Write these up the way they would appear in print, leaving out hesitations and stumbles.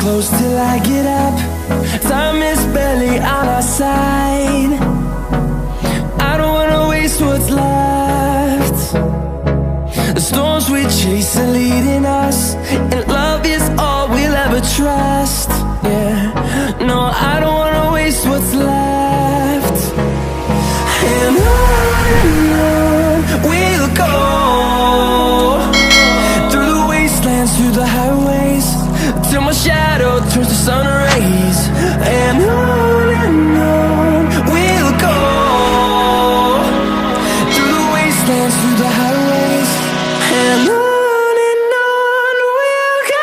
close till I get up. Time is barely on our side. I don't wanna waste what's left. The storms we chase are leading us, and love is all we'll ever trust. Yeah, no, I don't wanna waste what's left. And on we'll go, through the wastelands, through the highways, till my shadow turns to sun rays. And on we'll go, through the wastelands, through the highways, and on we'll go.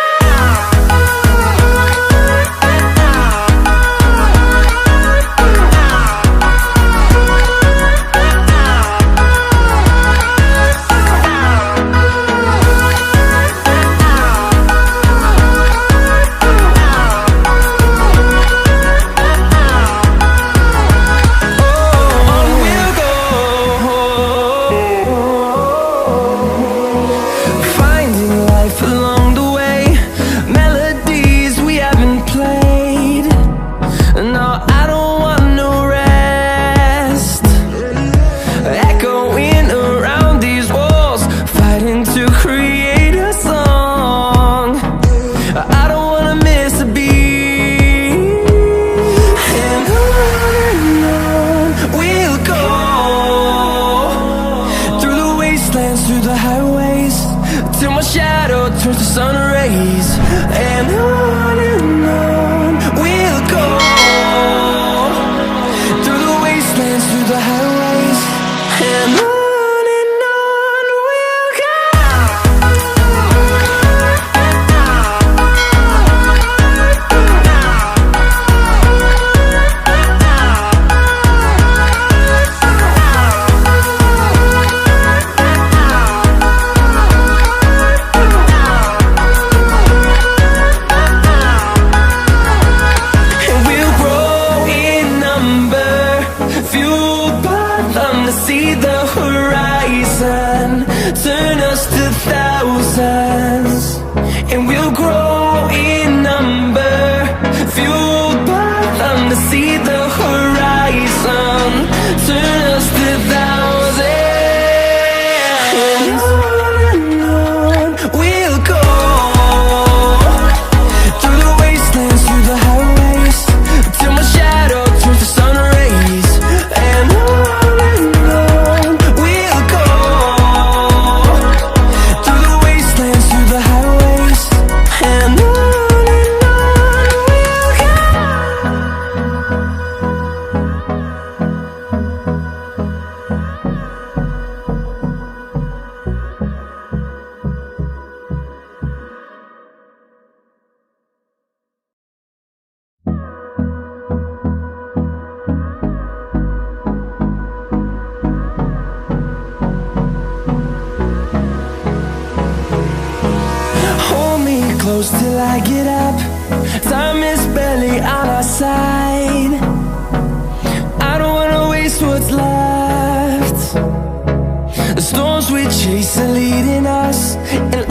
Through the highways, till my shadow turns to sun rays. And on we'll go, through the wastelands, through the highways, and on we'll go. See the horizon, turn us to thousands, and we'll grow in number, fueled by them to see the horizon, turn us to thousands. And on we'll go, through the wastelands, through the highways, till my shadow turns to sun rays. And close till I get up. Time is barely on our side. I don't wanna waste what's left. The storms we chase are leading us, and